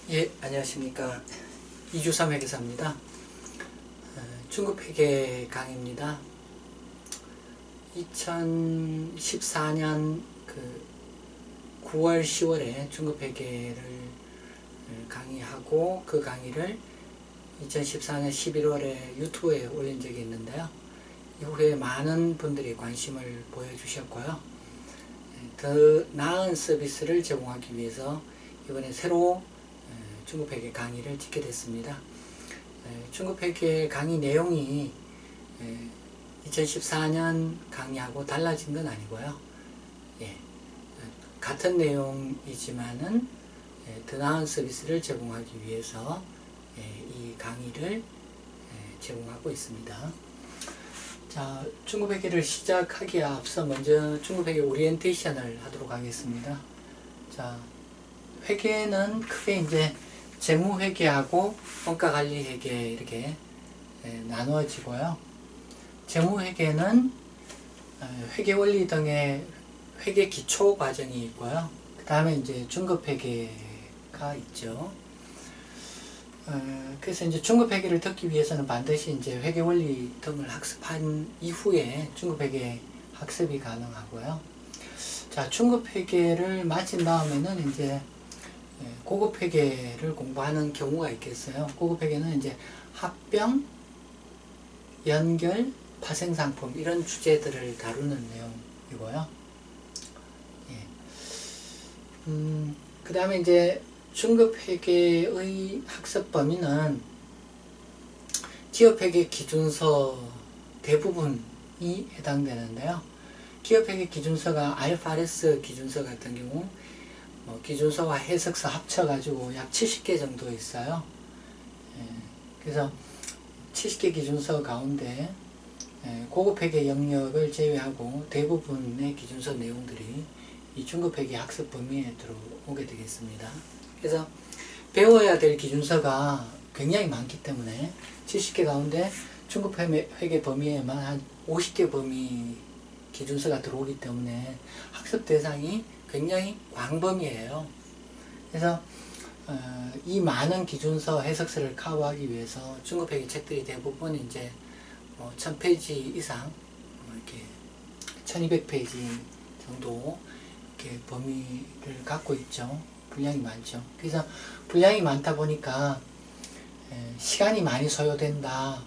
예, 안녕하십니까. 이주삼 회계사입니다. 중급 회계 강의입니다. 2014년 9월, 10월에 중급 회계를 강의하고 그 강의를 2014년 11월에 유튜브에 올린 적이 있는데요. 이후에 많은 분들이 관심을 보여주셨고요. 더 나은 서비스를 제공하기 위해서 이번에 새로 중급회계 강의를 찍게 됐습니다. 중급회계 강의 내용이 2014년 강의하고 달라진 건 아니고요. 같은 내용이지만은 더 나은 서비스를 제공하기 위해서 이 강의를 제공하고 있습니다. 자, 중급회계를 시작하기에 앞서 먼저 중급회계 오리엔테이션을 하도록 하겠습니다. 자, 회계는 크게 이제 재무회계하고 원가관리회계 이렇게 나누어지고요. 재무회계는 회계원리 등의 회계 기초 과정이 있고요. 그 다음에 이제 중급회계가 있죠. 그래서 이제 중급회계를 듣기 위해서는 반드시 이제 회계원리 등을 학습한 이후에 중급회계 학습이 가능하고요. 자, 중급회계를 마친 다음에는 이제 고급회계를 공부하는 경우가 있겠어요. 고급회계는 이제 합병, 연결, 파생상품 이런 주제들을 다루는 내용이고요. 그 다음에 이제 중급회계의 학습 범위는 기업회계 기준서 대부분이 해당되는데요. 기업회계 기준서가 IFRS 기준서 같은 경우 기준서와 해석서 합쳐가지고 약 70개 정도 있어요. 그래서 70개 기준서 가운데 고급회계 영역을 제외하고 대부분의 기준서 내용들이 이 중급회계 학습 범위에 들어오게 되겠습니다. 그래서 배워야 될 기준서가 굉장히 많기 때문에 70개 가운데 중급회계 범위에만 한 50개 범위 기준서가 들어오기 때문에 학습 대상이 굉장히 광범위해요. 그래서 이 많은 기준서 해석서를 커버하기 위해서 중급회계 책들이 대부분 이제 1000페이지 이상 이렇게 1200페이지 정도 이렇게 범위를 갖고 있죠. 분량이 많죠. 그래서 분량이 많다 보니까 시간이 많이 소요된다,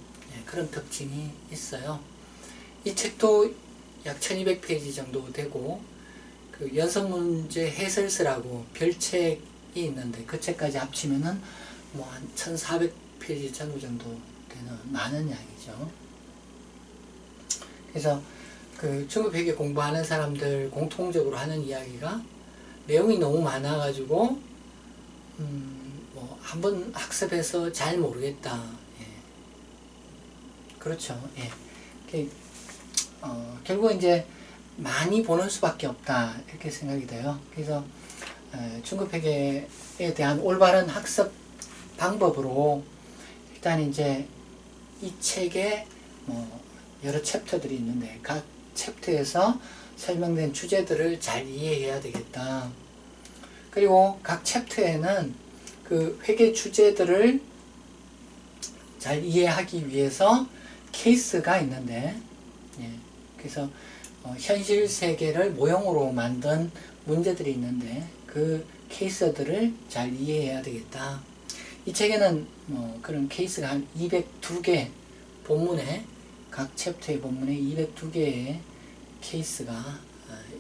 그런 특징이 있어요. 이 책도 약 1200페이지 정도 되고 그 연습문제 해설서라고 별책이 있는데 그 책까지 합치면은 뭐 한 1400페이지 정도 되는 많은 양이죠. 그래서 그 중급회계 공부하는 사람들 공통적으로 하는 이야기가 내용이 너무 많아가지고 뭐 한번 학습해서 잘 모르겠다. 그렇죠. 결국 이제 많이 보는 수밖에 없다 이렇게 생각이 돼요. 그래서 중급회계에 대한 올바른 학습 방법으로 일단 이제 이 책에 뭐 여러 챕터들이 있는데 각 챕터에서 설명된 주제들을 잘 이해해야 되겠다. 그리고 각 챕터에는 그 회계 주제들을 잘 이해하기 위해서 케이스가 있는데, 그래서 현실 세계를 모형으로 만든 문제들이 있는데 그 케이스들을 잘 이해해야 되겠다. 이 책에는 그런 케이스가 한 202개 본문에 각 챕터의 본문에 202개의 케이스가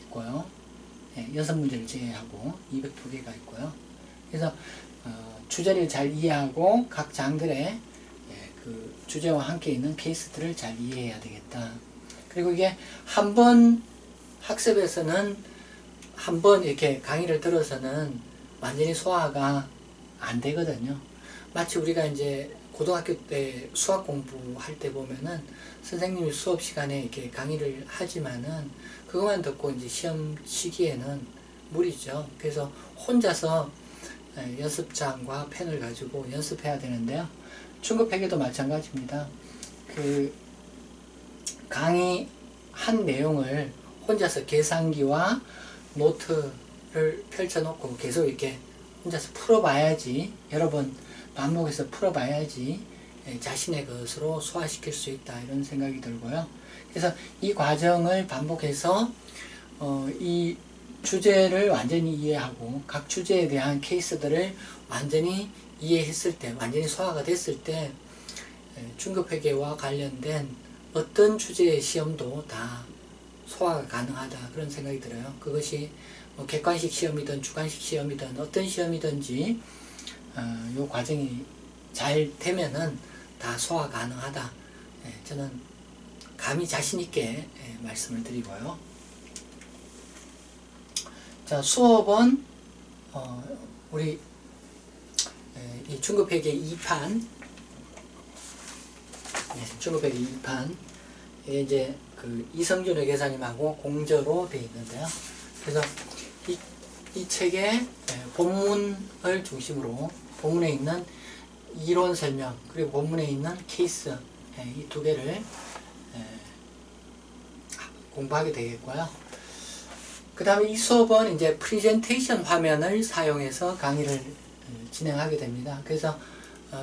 있고요. 6문제를 제외하고 202개가 있고요. 그래서 주제를 잘 이해하고 각 장들의 그 주제와 함께 있는 케이스들을 잘 이해해야 되겠다. 그리고 이게 한 번 학습에서는 한 번 이렇게 강의를 들어서는 완전히 소화가 안 되거든요. 마치 우리가 이제 고등학교 때 수학 공부할 때 보면은 선생님이 수업 시간에 이렇게 강의를 하지만은 그것만 듣고 이제 시험 시기에는 무리죠. 그래서 혼자서 연습장과 펜을 가지고 연습해야 되는데요. 중급회계도 마찬가지입니다. 그 강의 한 내용을 혼자서 계산기와 노트를 펼쳐놓고 계속 이렇게 혼자서 풀어봐야지, 여러 번 반복해서 풀어봐야지 자신의 것으로 소화시킬 수 있다, 이런 생각이 들고요. 그래서 이 과정을 반복해서 이 주제를 완전히 이해하고 각 주제에 대한 케이스들을 완전히 이해했을 때, 완전히 소화가 됐을 때 중급회계와 관련된 어떤 주제의 시험도 다 소화가 가능하다, 그런 생각이 들어요. 그것이 객관식 시험이든 주관식 시험이든 어떤 시험이든지 이 과정이 잘 되면은 다 소화 가능하다, 저는 감히 자신있게 말씀을 드리고요. 자, 수업은 우리 이 중급회계 2판, 중급회계 2판, 이게 이제 그 이성준 회계사님하고 공저로 되어 있는데요. 그래서 이 책의 본문을 중심으로 본문에 있는 이론 설명, 그리고 본문에 있는 케이스, 이 두 개를 공부하게 되겠고요. 그 다음에 이 수업은 이제 프레젠테이션 화면을 사용해서 강의를 진행하게 됩니다. 그래서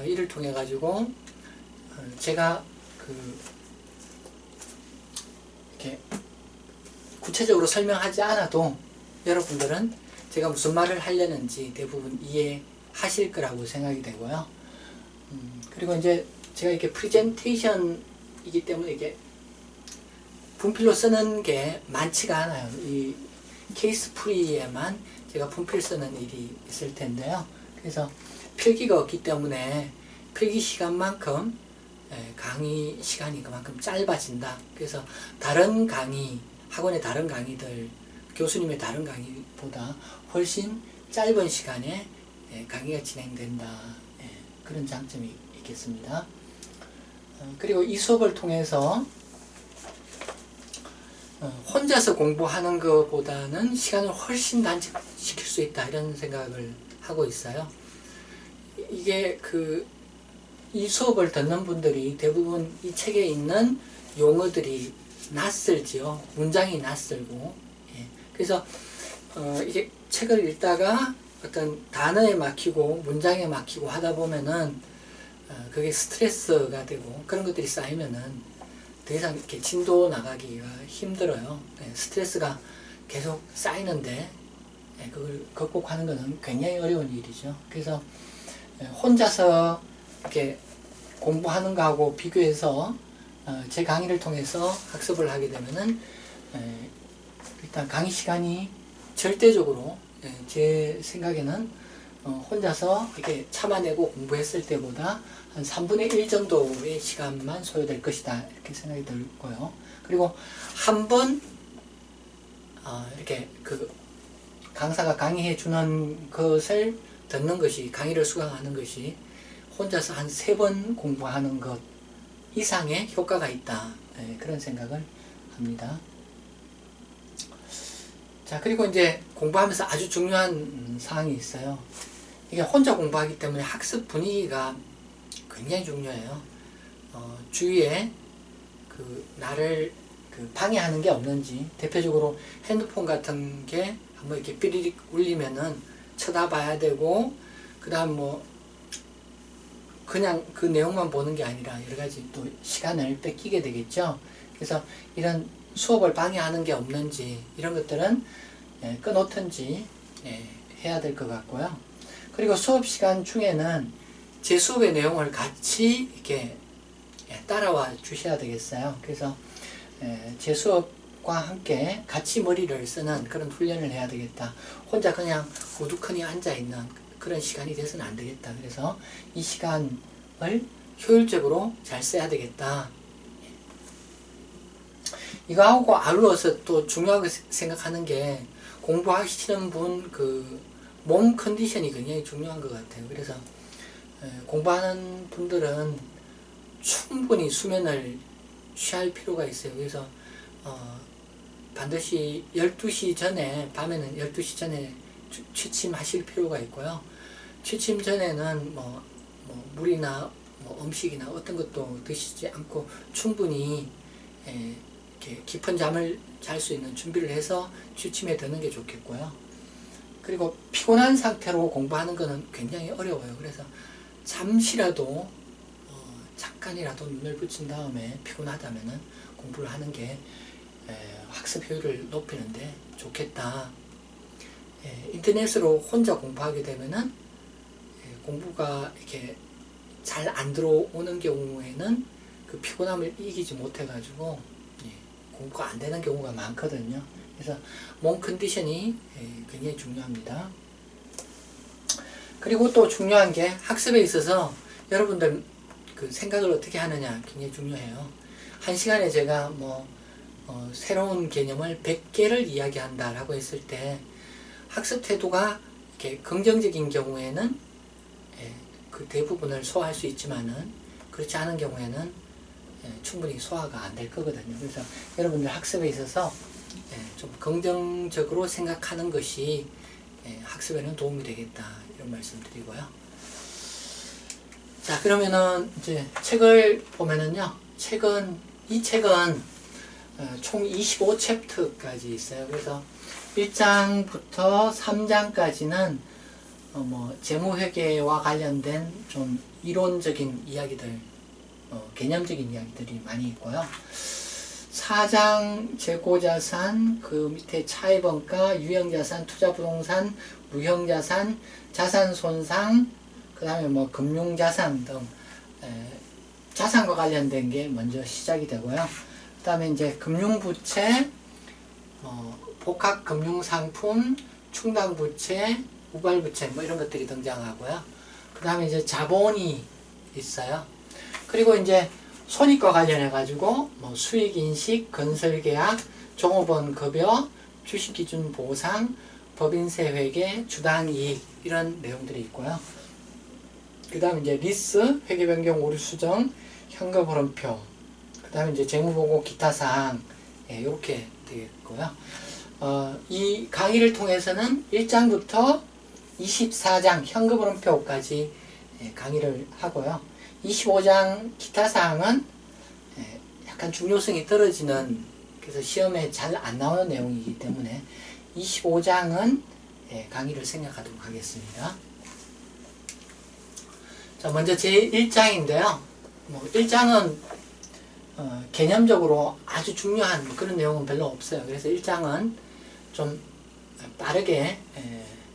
이를 통해 가지고 제가 이렇게 구체적으로 설명하지 않아도 여러분들은 제가 무슨 말을 하려는지 대부분 이해하실 거라고 생각이 되고요. 그리고 이제 제가 이렇게 프레젠테이션이기 때문에 이게 분필로 쓰는 게 많지가 않아요. 이 케이스 풀이에만 제가 분필 쓰는 일이 있을 텐데요. 그래서 필기가 없기 때문에 필기 시간만큼 강의 시간이 그만큼 짧아진다. 그래서 다른 강의, 학원의 다른 강의들, 교수님의 다른 강의보다 훨씬 짧은 시간에 강의가 진행된다, 그런 장점이 있겠습니다. 그리고 이 수업을 통해서 혼자서 공부하는 것보다는 시간을 훨씬 단축시킬 수 있다, 이런 생각을 하고 있어요. 이게 이 수업을 듣는 분들이 대부분 이 책에 있는 용어들이 낯설지요. 문장이 낯설고. 그래서 이게 책을 읽다가 어떤 단어에 막히고 문장에 막히고 하다 보면은 그게 스트레스가 되고 그런 것들이 쌓이면은 더 이상 이렇게 진도 나가기가 힘들어요. 스트레스가 계속 쌓이는데 그걸 극복하는 것은 굉장히 어려운 일이죠. 그래서 혼자서 이렇게 공부하는 거하고 비교해서 제 강의를 통해서 학습을 하게 되면은 일단 강의 시간이 절대적으로 제 생각에는 혼자서 이렇게 참아내고 공부했을 때보다 한 3분의 1 정도의 시간만 소요될 것이다, 이렇게 생각이 들고요. 그리고 한 번 이렇게 강사가 강의해 주는 것을 듣는 것이, 강의를 수강하는 것이 혼자서 한 3번 공부하는 것 이상의 효과가 있다, 그런 생각을 합니다. 자, 그리고 이제 공부하면서 아주 중요한 사항이 있어요. 이게 혼자 공부하기 때문에 학습 분위기가 굉장히 중요해요. 주위에 나를 방해하는 게 없는지, 대표적으로 핸드폰 같은 게 한번 이렇게 삐리릭 울리면은 쳐다봐야 되고, 그 다음 그냥 그 내용만 보는 게 아니라 여러 가지 또 시간을 뺏기게 되겠죠. 그래서 이런 수업을 방해하는 게 없는지, 이런 것들은 끊어놓든지 해야 될 것 같고요. 그리고 수업 시간 중에는 제 수업의 내용을 같이 이렇게 따라와 주셔야 되겠어요. 그래서 제 수업과 함께 같이 머리를 쓰는 그런 훈련을 해야 되겠다. 혼자 그냥 우두커니 앉아있는 그런 시간이 돼서는 안 되겠다. 그래서 이 시간을 효율적으로 잘 써야 되겠다. 이거하고 아울러서 또 중요하게 생각하는 게, 공부하시는 분 몸 컨디션이 굉장히 중요한 것 같아요. 그래서 공부하는 분들은 충분히 수면을 취할 필요가 있어요. 그래서 반드시 12시 전에, 밤에는 12시 전에 취침하실 필요가 있고요. 취침 전에는 물이나 음식이나 어떤 것도 드시지 않고 충분히 이렇게 깊은 잠을 잘 수 있는 준비를 해서 취침에 드는 게 좋겠고요. 그리고 피곤한 상태로 공부하는 것은 굉장히 어려워요. 그래서 잠시라도 잠깐이라도 눈을 붙인 다음에 피곤하다면은 공부를 하는 게 학습 효율을 높이는데 좋겠다. 인터넷으로 혼자 공부하게 되면은 공부가 이렇게 잘 안 들어오는 경우에는 그 피곤함을 이기지 못해가지고 공부가 안 되는 경우가 많거든요. 그래서 몸 컨디션이 굉장히 중요합니다. 그리고 또 중요한 게 학습에 있어서 여러분들 그 생각을 어떻게 하느냐 굉장히 중요해요. 한 시간에 제가 새로운 개념을 100개를 이야기한다라고 했을 때 학습 태도가 이렇게 긍정적인 경우에는 그 대부분을 소화할 수 있지만은 그렇지 않은 경우에는 충분히 소화가 안 될 거거든요. 그래서 여러분들 학습에 있어서 좀 긍정적으로 생각하는 것이 학습에는 도움이 되겠다 이런 말씀 드리고요. 자, 그러면은 이제 책을 보면은요, 이 책은 총 25챕터까지 있어요. 그래서 1장부터 3장까지는 재무회계와 관련된 좀 이론적인 이야기들, 개념적인 이야기들이 많이 있고요. 4장 재고자산, 그 밑에 차입원가, 유형자산, 투자부동산, 무형자산, 자산손상, 그 다음에 금융자산 등 자산과 관련된 게 먼저 시작이 되고요. 그 다음에 이제 금융부채, 복합금융상품, 충당부채, 우발부채 이런 것들이 등장하고요. 그 다음에 이제 자본이 있어요. 그리고 이제 손익과 관련해 가지고 수익인식, 건설계약, 종업원급여, 주식기준보상, 법인세회계, 주당이익 이런 내용들이 있고요. 그 다음에 이제 리스, 회계변경 오류수정, 현금흐름표, 그 다음에 이제 재무보고 기타사항 이렇게 되겠고요. 이 강의를 통해서는 1장부터 24장 현금흐름표까지 강의를 하고요. 25장 기타사항은 약간 중요성이 떨어지는, 그래서 시험에 잘 안 나오는 내용이기 때문에 25장은 강의를 생략하도록 하겠습니다. 자, 먼저 제1장인데요. 1장은 개념적으로 아주 중요한 그런 내용은 별로 없어요. 그래서 1장은 좀 빠르게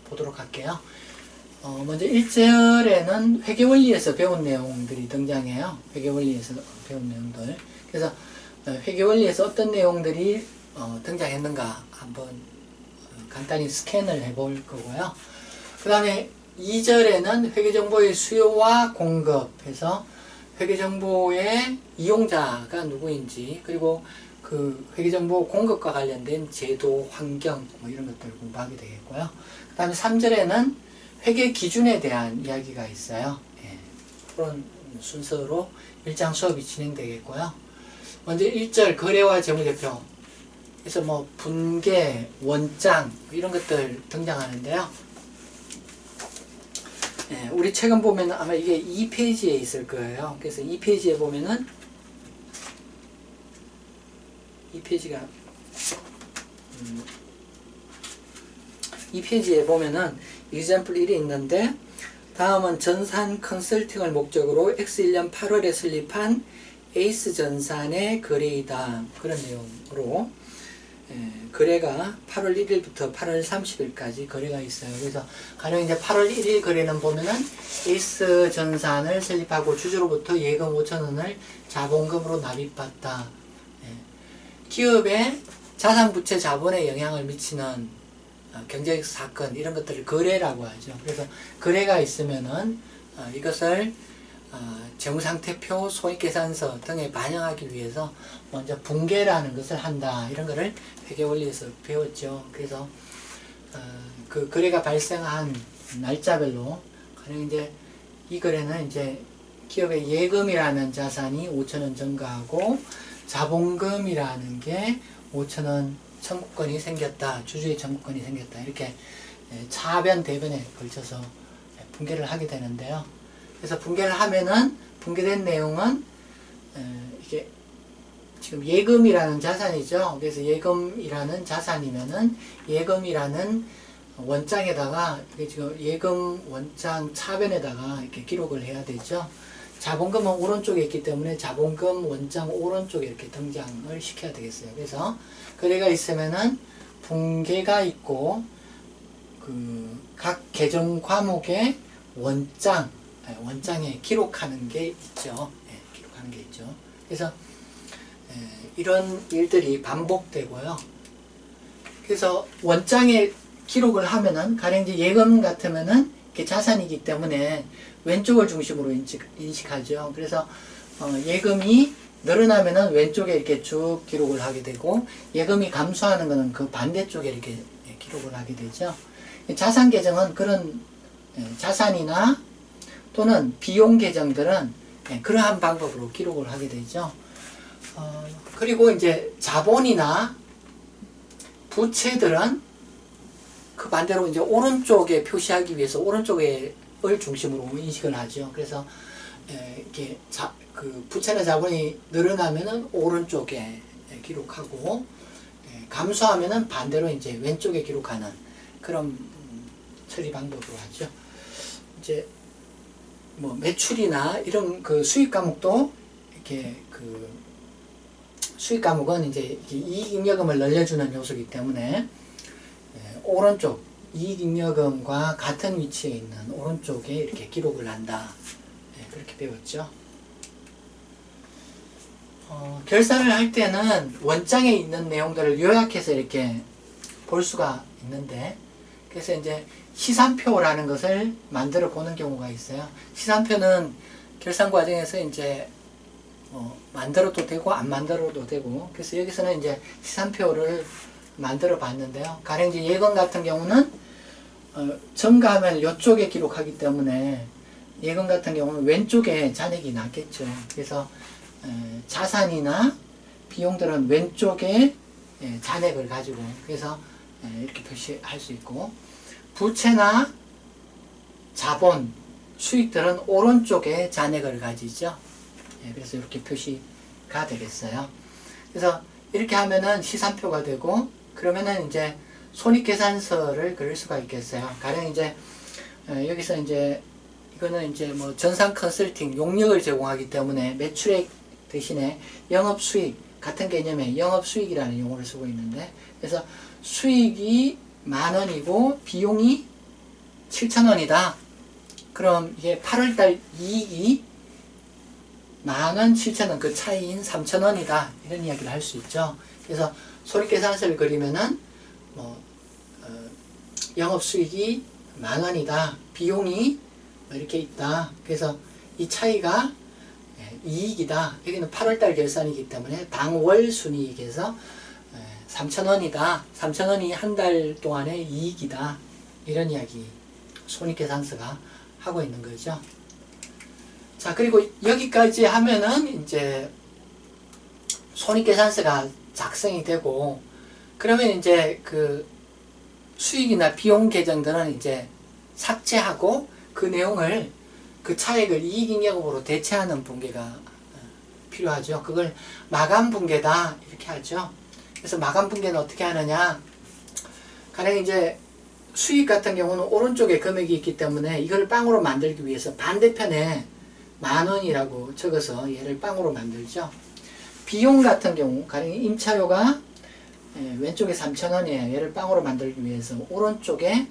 보도록 할게요. 먼저 1절에는 회계원리에서 배운 내용들이 등장해요. 회계원리에서 배운 내용들. 그래서 회계원리에서 어떤 내용들이 등장했는가 한번 간단히 스캔을 해볼 거고요. 그 다음에 2절에는 회계정보의 수요와 공급해서 회계정보의 이용자가 누구인지, 그리고 그 회계정보 공급과 관련된 제도, 환경 이런 것들을 공부하게 되겠고요. 그 다음에 3절에는 회계 기준에 대한 이야기가 있어요. 그런 순서로 1장 수업이 진행되겠고요. 먼저 1절 거래와 재무제표. 그래서 분계, 원장 이런 것들 등장하는데요. 우리 책은 보면 아마 이게 2페이지에 있을 거예요. 그래서 2페이지에 보면은 2페이지가 2페이지에 보면은 example 1이 있는데, 다음은 전산 컨설팅을 목적으로 X1년 8월에 설립한 에이스전산의 거래이다. 그런 내용으로 거래가 8월 1일부터 8월 30일까지 거래가 있어요. 그래서 가령 이제 8월 1일 거래는 보면은 에이스전산을 설립하고 주주로부터 예금 5,000원을 자본금으로 납입받다. 기업의 자산부채 자본에 영향을 미치는 경제적 사건 이런 것들을 거래라고 하죠. 그래서 거래가 있으면은 이것을 재무상태표, 손익계산서 등에 반영하기 위해서 먼저 분계라는 것을 한다. 이런 거를 회계원리에서 배웠죠. 그래서 그 거래가 발생한 날짜별로, 가령 이제 이 거래는 이제 기업의 예금이라는 자산이 5,000원 증가하고 자본금이라는 게 5,000원 청구권이 생겼다. 주주의 청구권이 생겼다. 이렇게 차변, 대변에 걸쳐서 분계를 하게 되는데요. 그래서 분계를 하면은 분계된 내용은 이게 지금 예금이라는 자산이죠. 그래서 예금이라는 자산이면은 예금이라는 원장에다가 지금 예금 원장 차변에다가 이렇게 기록을 해야 되죠. 자본금은 오른쪽에 있기 때문에 자본금 원장 오른쪽에 이렇게 등장을 시켜야 되겠어요. 그래서 거래가 있으면은 분계가 있고 각 계정 과목에 원장에 기록하는 게 있죠. 기록하는 게 있죠. 그래서 이런 일들이 반복되고요. 그래서 원장에 기록을 하면은 가령 이제 예금 같으면은 이게 자산이기 때문에 왼쪽을 중심으로 인식하죠. 그래서 예금이 늘어나면은 왼쪽에 이렇게 쭉 기록을 하게 되고 예금이 감소하는 것은 그 반대쪽에 이렇게 기록을 하게 되죠. 자산 계정은 그런 자산이나 또는 비용 계정들은 그러한 방법으로 기록을 하게 되죠. 그리고 이제 자본이나 부채들은 그 반대로 이제 오른쪽에 표시하기 위해서 오른쪽을 중심으로 인식을 하죠. 그래서 이렇게 그 부채나 자본이 늘어나면은 오른쪽에 기록하고 감소하면은 반대로 이제 왼쪽에 기록하는 그런 처리 방법으로 하죠. 이제 뭐 매출이나 이런 그 수익 과목도 이렇게 그 수익 과목은 이제 이익잉여금을 늘려주는 요소이기 때문에 오른쪽 이익잉여금과 같은 위치에 있는 오른쪽에 이렇게 기록을 한다. 그렇게 배웠죠. 결산을 할 때는 원장에 있는 내용들을 요약해서 이렇게 볼 수가 있는데, 그래서 이제 시산표라는 것을 만들어 보는 경우가 있어요. 시산표는 결산 과정에서 이제 만들어도 되고 안 만들어도 되고, 그래서 여기서는 이제 시산표를 만들어 봤는데요. 가령 이제 예금 같은 경우는 증가하면 이쪽에 기록하기 때문에 예금 같은 경우는 왼쪽에 잔액이 낫겠죠. 그래서 자산이나 비용들은 왼쪽에 잔액을 가지고 그래서 이렇게 표시할 수 있고, 부채나 자본, 수익들은 오른쪽에 잔액을 가지죠. 그래서 이렇게 표시가 되겠어요. 그래서 이렇게 하면은 시산표가 되고, 그러면은 이제 손익계산서를 그릴 수가 있겠어요. 가령 이제 여기서 이제 이거는 이제 뭐 전산 컨설팅 용역을 제공하기 때문에 매출액 대신에 영업수익 같은 개념의 영업수익이라는 용어를 쓰고 있는데, 그래서 수익이 10,000원이고 비용이 7,000원이다. 그럼 이게 8월달 이익이 10,000원, 7,000원 그 차이인 3,000원이다. 이런 이야기를 할 수 있죠. 그래서 손익계산서를 그리면은 영업수익이 10,000원이다. 비용이 이렇게 있다. 그래서 이 차이가 이익이다. 여기는 8월달 결산이기 때문에 당월 순이익에서 3,000원이다. 3,000원이 한 달 동안의 이익이다. 이런 이야기 손익계산서가 하고 있는 거죠. 자, 그리고 여기까지 하면은 이제 손익계산서가 작성이 되고, 그러면 이제 그 수익이나 비용 계정들은 이제 삭제하고 그 내용을 그 차액을 이익잉여금으로 대체하는 분계가 필요하죠. 그걸 마감 분계다 이렇게 하죠. 그래서 마감 분계는 어떻게 하느냐, 가령 이제 수익 같은 경우는 오른쪽에 금액이 있기 때문에 이걸 빵으로 만들기 위해서 반대편에 10,000원이라고 적어서 얘를 빵으로 만들죠. 비용 같은 경우 가령 임차료가 왼쪽에 3,000원이에요. 얘를 빵으로 만들기 위해서 오른쪽에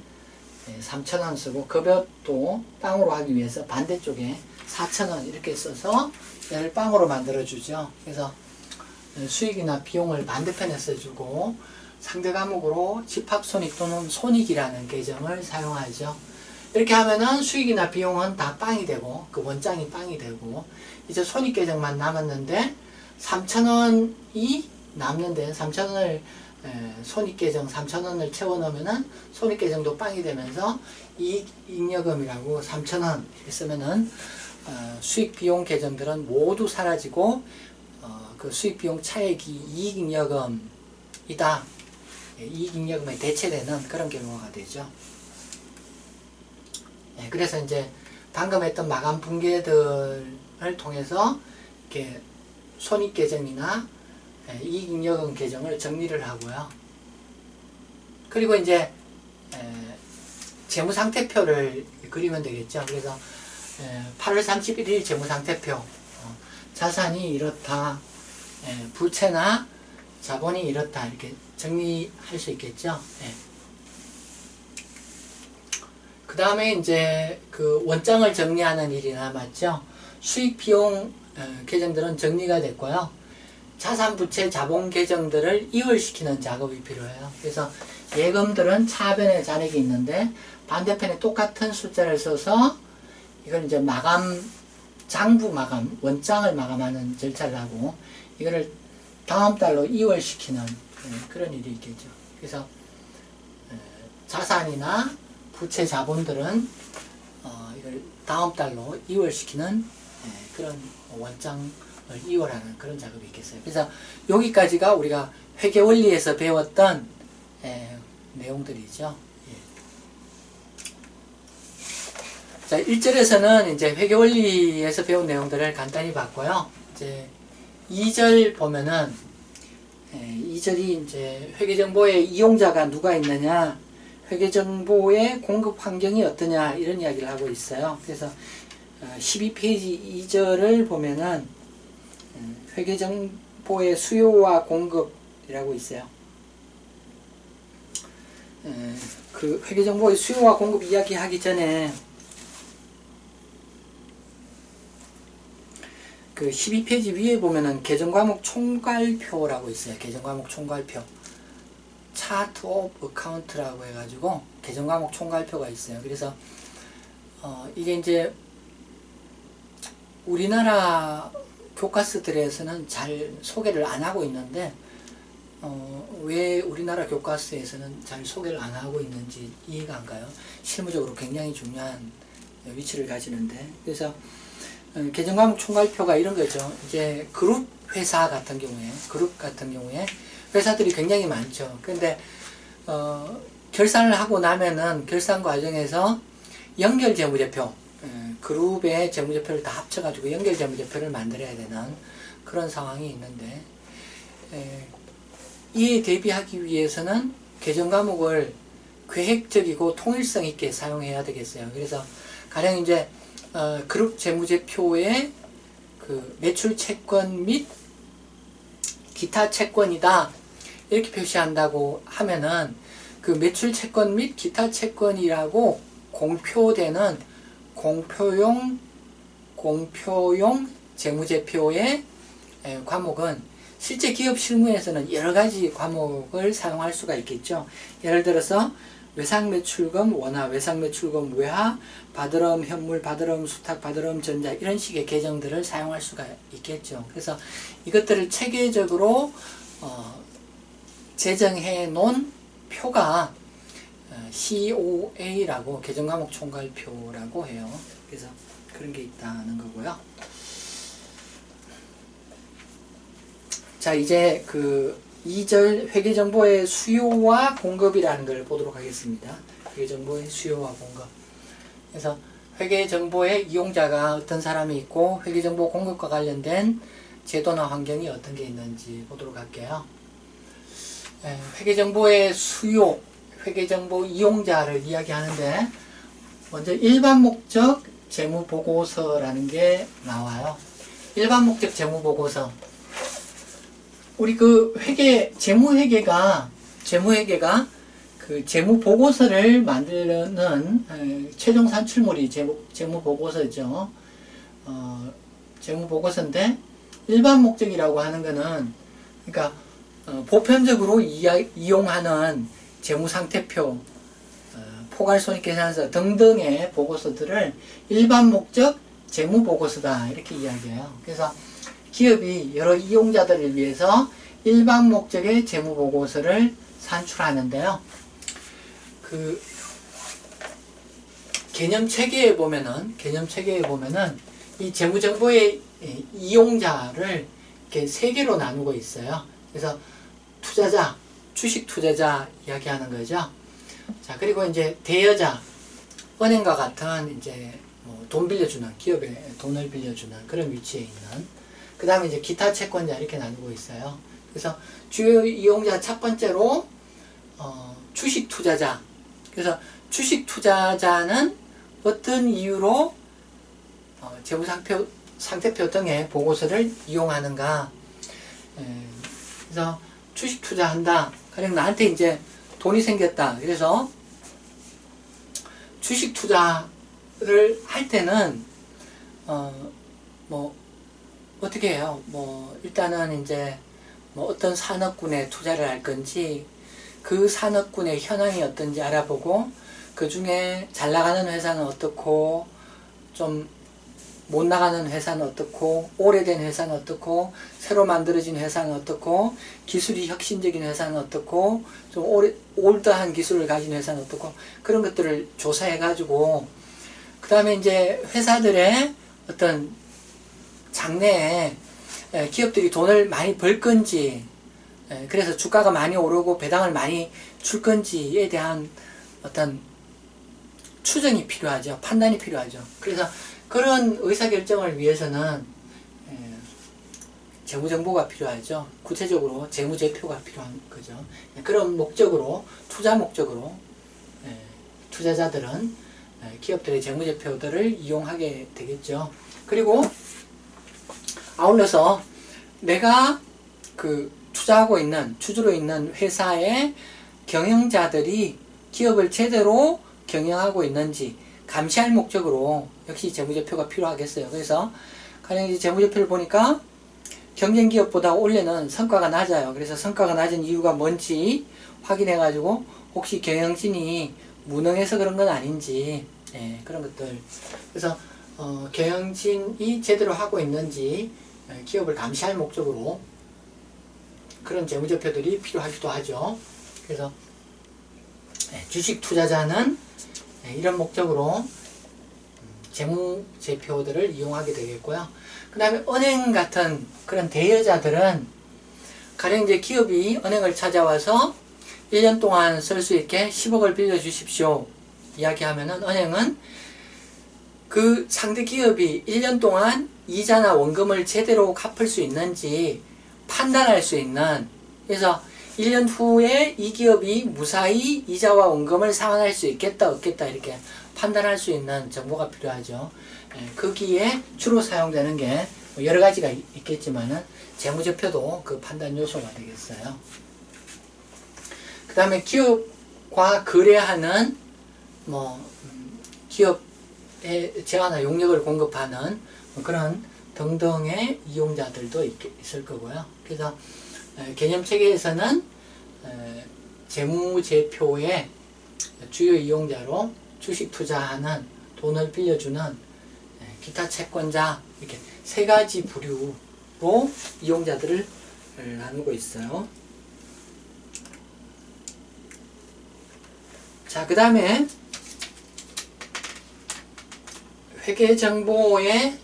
3,000원 쓰고, 급여도 빵으로 하기 위해서 반대쪽에 4,000원 이렇게 써서 얘를 빵으로 만들어 주죠. 그래서 수익이나 비용을 반대편에 써주고 상대 과목으로 집합손익 또는 손익이라는 계정을 사용하죠. 이렇게 하면은 수익이나 비용은 다 빵이 되고 그 원장이 빵이 되고, 이제 손익 계정만 남았는데 3,000원이 남는데 3,000원을 손익계정 3,000원을 채워 넣으면은 손익계정도 빵이 되면서 이익잉여금이라고 3,000원 이렇게 쓰면은 수익 비용 계정들은 모두 사라지고 그 수익 비용 차액이 이익잉여금이다. 이익잉여금에 대체되는 그런 경우가 되죠. 그래서 이제 방금 했던 마감 분계들을 통해서 이렇게 손익계정이나 이익잉여금 계정을 정리를 하고요. 그리고 이제 재무상태표를 그리면 되겠죠. 그래서 8월 31일 재무상태표, 자산이 이렇다, 부채나 자본이 이렇다, 이렇게 정리할 수 있겠죠. 그 다음에 이제 그 원장을 정리하는 일이 남았죠. 수익 비용 계정들은 정리가 됐고요. 자산, 부채, 자본 계정들을 이월시키는 작업이 필요해요. 그래서 예금들은 차변에 잔액이 있는데 반대편에 똑같은 숫자를 써서 이걸 이제 장부 마감, 원장을 마감하는 절차를 하고 이거를 다음 달로 이월시키는 그런 일이 있겠죠. 그래서 자산이나 부채, 자본들은 이걸 다음 달로 이월시키는 그런 원장을 이월하는 그런 작업이 있겠어요. 그래서 여기까지가 우리가 회계원리에서 배웠던 내용들이죠. 자, 1절에서는 이제 회계원리에서 배운 내용들을 간단히 봤고요. 이제 2절 보면은 2절이 이제 회계정보의 이용자가 누가 있느냐, 회계정보의 공급 환경이 어떠냐, 이런 이야기를 하고 있어요. 그래서 12페이지 2절을 보면은 회계정보의 수요와 공급이라고 있어요. 그 회계정보의 수요와 공급 이야기하기 전에 그 12페이지 위에 보면은 계정과목 총괄표라고 있어요. 계정과목 총괄표. 차트 오브 어카운트라고 해가지고 계정과목 총괄표가 있어요. 그래서 이게 이제 우리나라 교과서들에서는 잘 소개를 안 하고 있는데 왜 우리나라 교과서에서는 잘 소개를 안 하고 있는지 이해가 안 가요. 실무적으로 굉장히 중요한 위치를 가지는데, 그래서 계정과목 총괄표가 이런 거죠. 이제 그룹 회사 같은 경우에 회사들이 굉장히 많죠. 근데 결산을 하고 나면은 결산 과정에서 연결 재무제표, 그룹의 재무제표를 다 합쳐가지고 연결 재무제표를 만들어야 되는 그런 상황이 있는데, 이에 대비하기 위해서는 계정과목을 계획적이고 통일성 있게 사용해야 되겠어요. 그래서 가령 이제 그룹 재무제표에 그 매출 채권 및 기타 채권이다 이렇게 표시한다고 하면은 그 매출 채권 및 기타 채권이라고 공표되는 공표용 재무제표의 과목은 실제 기업 실무에서는 여러 가지 과목을 사용할 수가 있겠죠. 예를 들어서 외상매출금 원화, 외상매출금 외화, 바드럼 현물, 바드럼 수탁, 바드럼 전자 이런 식의 계정들을 사용할 수가 있겠죠. 그래서 이것들을 체계적으로 제정해 놓은 표가 COA라고 계정과목 총괄표라고 해요. 그래서 그런 게 있다는 거고요. 자, 이제 그 2절 회계정보의 수요와 공급이라는 걸 보도록 하겠습니다. 회계정보의 수요와 공급. 그래서 회계정보의 이용자가 어떤 사람이 있고 회계정보 공급과 관련된 제도나 환경이 어떤 게 있는지 보도록 할게요. 회계정보의 수요, 회계정보 이용자를 이야기하는데 먼저 일반 목적 재무보고서라는 게 나와요. 일반 목적 재무보고서. 우리 그 재무회계가 그 재무보고서를 만드는 최종 산출물이 재무보고서죠. 재무보고서인데 일반 목적이라고 하는 거는 그러니까 보편적으로 이용하는 재무상태표, 포괄손익계산서 등등의 보고서들을 일반 목적 재무보고서다 이렇게 이야기해요. 그래서 기업이 여러 이용자들을 위해서 일반 목적의 재무보고서를 산출하는데요. 그 개념체계에 보면은 이 재무정보의 이용자를 이렇게 세 개로 나누고 있어요. 그래서 투자자, 주식 투자자 이야기하는 거죠. 자, 그리고 이제 대여자, 은행과 같은 이제 뭐 돈 빌려주는, 기업에 돈을 빌려주는 그런 위치에 있는, 그 다음에 이제 기타 채권자 이렇게 나누고 있어요. 그래서 주요 이용자 첫 번째로 주식 투자자. 그래서 주식 투자자는 어떤 이유로 재무상태표 등의 보고서를 이용하는가. 그래서 주식 투자한다. 가령 나한테 이제 돈이 생겼다. 그래서 주식 투자를 할 때는 뭐 어떻게 해요? 뭐 일단은 이제 뭐 어떤 산업군에 투자를 할 건지 그 산업군의 현황이 어떤지 알아보고 그 중에 잘 나가는 회사는 어떻고 좀 못 나가는 회사는 어떻고 오래된 회사는 어떻고 새로 만들어진 회사는 어떻고 기술이 혁신적인 회사는 어떻고 좀 올드한 기술을 가진 회사는 어떻고 그런 것들을 조사해 가지고 그 다음에 이제 회사들의 어떤 장래에 기업들이 돈을 많이 벌 건지 그래서 주가가 많이 오르고 배당을 많이 줄 건지에 대한 어떤 추정이 필요하죠. 판단이 필요하죠. 그래서 그런 의사결정을 위해서는 재무정보가 필요하죠. 구체적으로 재무제표가 필요한 거죠. 그런 목적으로 투자 목적으로 투자자들은 기업들의 재무제표들을 이용하게 되겠죠. 그리고 아울러서 내가 그 투자하고 있는 주주로 있는 회사의 경영자들이 기업을 제대로 경영하고 있는지 감시할 목적으로 역시 재무제표가 필요하겠어요. 그래서 가령 이제 재무제표를 보니까 경쟁기업보다 올해는 성과가 낮아요. 그래서 성과가 낮은 이유가 뭔지 확인해 가지고 혹시 경영진이 무능해서 그런 건 아닌지 그런 것들. 그래서 경영진이 제대로 하고 있는지 기업을 감시할 목적으로 그런 재무제표들이 필요하기도 하죠. 그래서 주식 투자자는 이런 목적으로 재무제표들을 이용하게 되겠고요. 그 다음에 은행 같은 그런 대여자들은 가령 이제 기업이 은행을 찾아와서 1년 동안 쓸 수 있게 10억을 빌려주십시오 이야기하면은 은행은 그 상대 기업이 1년 동안 이자나 원금을 제대로 갚을 수 있는지 판단할 수 있는, 그래서 1년 후에 이 기업이 무사히 이자와 원금을 상환할 수 있겠다 없겠다 이렇게 판단할 수 있는 정보가 필요하죠. 거기에 주로 사용되는 게 여러 가지가 있겠지만은 재무제표도 그 판단 요소가 되겠어요. 그 다음에 기업과 거래하는 기업에 재화나 용역을 공급하는 그런 등등의 이용자들도 있을 거고요. 그래서 개념체계에서는 재무제표의 주요 이용자로 주식 투자하는, 돈을 빌려주는 기타 채권자, 이렇게 세 가지 부류로 이용자들을 나누고 있어요. 자, 그 다음에 회계정보의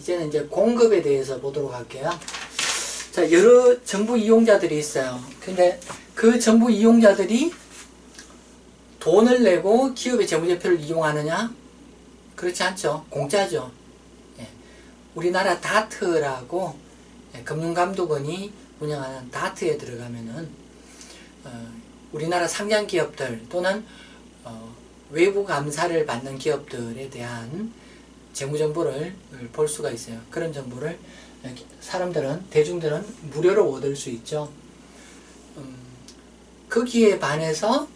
이제는 이제 공급에 대해서 보도록 할게요. 자, 여러 정부 이용자들이 있어요. 근데 그 정부 이용자들이 돈을 내고 기업의 재무제표를 이용하느냐? 그렇지 않죠. 공짜죠. 우리나라 다트라고 금융감독원이 운영하는 다트에 들어가면은 우리나라 상장 기업들 또는 외부 감사를 받는 기업들에 대한 재무정보를 볼 수가 있어요. 그런 정보를 대중들은 무료로 얻을 수 있죠. 거기에 반해서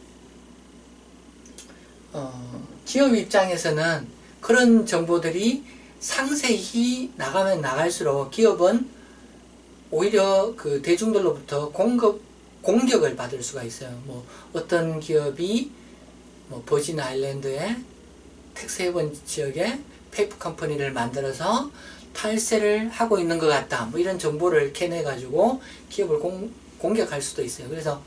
기업 입장에서는 그런 정보들이 상세히 나가면 나갈수록 기업은 오히려 그 대중들로부터 공격을 받을 수가 있어요. 어떤 기업이 버진 아일랜드의 텍스헤븐 지역에 페이퍼 컴퍼니를 만들어서 탈세를 하고 있는 것 같다. 이런 정보를 캐내 가지고 기업을 공격할 수도 있어요. 그래서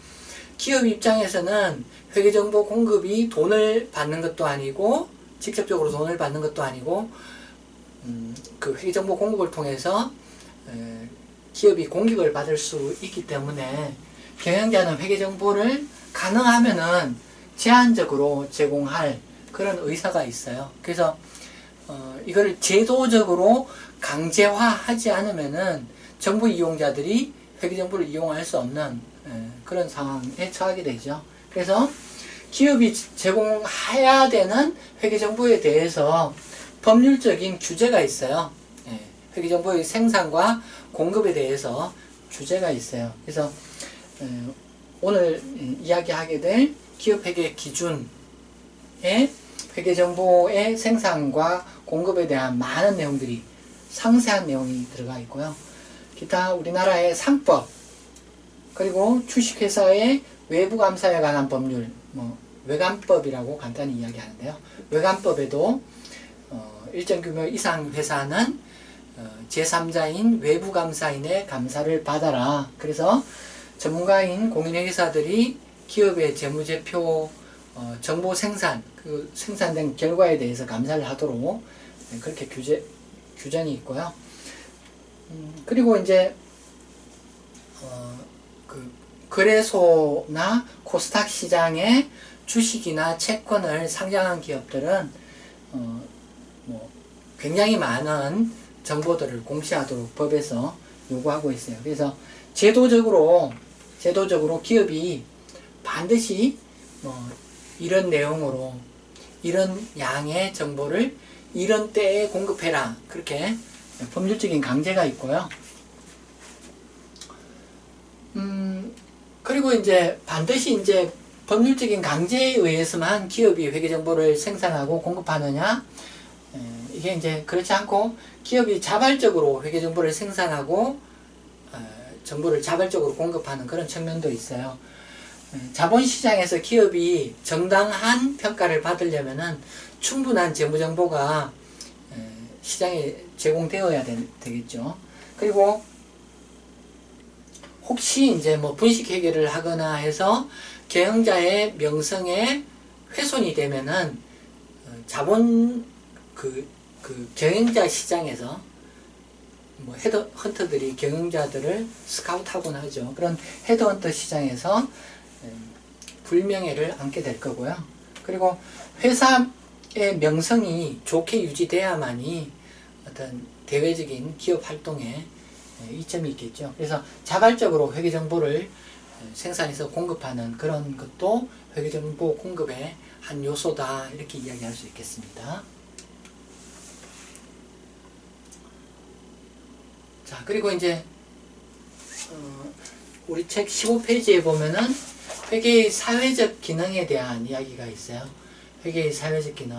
기업 입장에서는 회계정보 공급이 돈을 받는 것도 아니고 직접적으로 돈을 받는 것도 아니고 그 회계정보 공급을 통해서 기업이 공격을 받을 수 있기 때문에 경영자는 회계정보를 가능하면은 제한적으로 제공할 그런 의사가 있어요. 그래서 이걸 제도적으로 강제화하지 않으면은 정부 이용자들이 회계정보를 이용할 수 없는 그런 상황에 처하게 되죠. 그래서 기업이 제공해야 되는 회계정보에 대해서 법률적인 규제가 있어요. 예, 회계정보의 생산과 공급에 대해서 규제가 있어요. 그래서 오늘 이야기하게 될 기업회계 기준에 회계정보의 생산과 공급에 대한 많은 내용들이 상세한 내용이 들어가 있고요. 기타 우리나라의 상법, 그리고 주식회사의 외부감사에 관한 법률, 외감법이라고 간단히 이야기하는데요. 외감법에도 일정 규모 이상 회사는 제3자인 외부감사인의 감사를 받아라. 그래서 전문가인 공인회계사들이 기업의 재무제표 정보 생산, 그 생산된 결과에 대해서 감사를 하도록 그렇게 규정이 있고요. 그리고 이제 그 거래소나 코스닥 시장에 주식이나 채권을 상장한 기업들은 굉장히 많은 정보들을 공시하도록 법에서 요구하고 있어요. 그래서 제도적으로 기업이 반드시 이런 내용으로 이런 양의 정보를 이런 때에 공급해라, 그렇게 법률적인 강제가 있고요. 그리고 이제 반드시 이제 법률적인 강제에 의해서만 기업이 회계정보를 생산하고 공급하느냐, 이게 이제 그렇지 않고 기업이 자발적으로 회계정보를 생산하고 정보를 자발적으로 공급하는 그런 측면도 있어요. 자본시장에서 기업이 정당한 평가를 받으려면은 충분한 재무정보가 시장에 제공되어야 되겠죠. 그리고 혹시 이제 분식회계를 하거나 해서 경영자의 명성에 훼손이 되면은 자본 그 경영자 시장에서 헤드헌터들이 경영자들을 스카우트하곤 하죠. 그런 헤드헌터 시장에서 불명예를 안게 될 거고요. 그리고 회사의 명성이 좋게 유지돼야만이 어떤 대외적인 기업 활동에 이점이 있겠죠. 그래서 자발적으로 회계정보를 생산해서 공급하는 그런 것도 회계정보 공급의 한 요소다, 이렇게 이야기할 수 있겠습니다. 자, 그리고 이제 우리 책 15페이지에 보면은 회계의 사회적 기능에 대한 이야기가 있어요. 회계의 사회적 기능.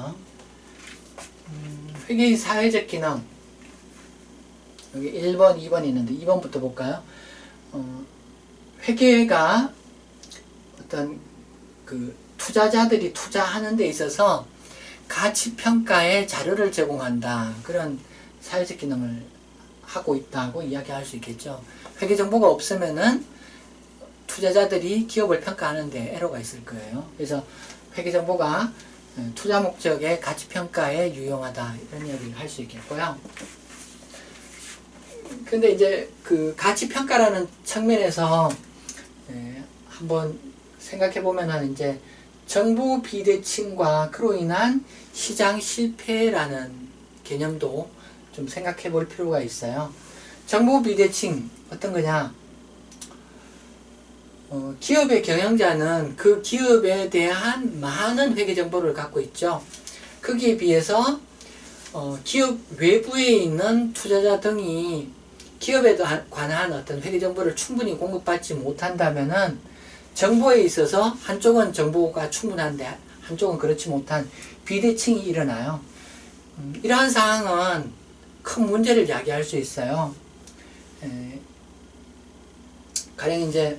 회계의 사회적 기능. 여기 1번, 2번 있는데 2번부터 볼까요? 회계가 어떤 그 투자자들이 투자하는 데 있어서 가치평가의 자료를 제공한다, 그런 사회적 기능을 하고 있다고 이야기할 수 있겠죠. 회계정보가 없으면은 투자자들이 기업을 평가하는데 에러가 있을 거예요. 그래서 회계정보가 투자 목적의 가치평가에 유용하다, 이런 이야기를 할 수 있겠고요. 근데 이제 그 가치평가라는 측면에서 한번 생각해 보면은 이제 정보 비대칭과 그로 인한 시장 실패라는 개념도 좀 생각해 볼 필요가 있어요. 정보 비대칭 어떤 거냐? 기업의 경영자는 그 기업에 대한 많은 회계 정보를 갖고 있죠. 거기에 비해서 기업 외부에 있는 투자자 등이 기업에 관한 어떤 회계 정보를 충분히 공급받지 못한다면은 정보에 있어서 한쪽은 정보가 충분한데 한쪽은 그렇지 못한 비대칭이 일어나요. 이러한 상황은 큰 문제를 야기할 수 있어요. 가령 이제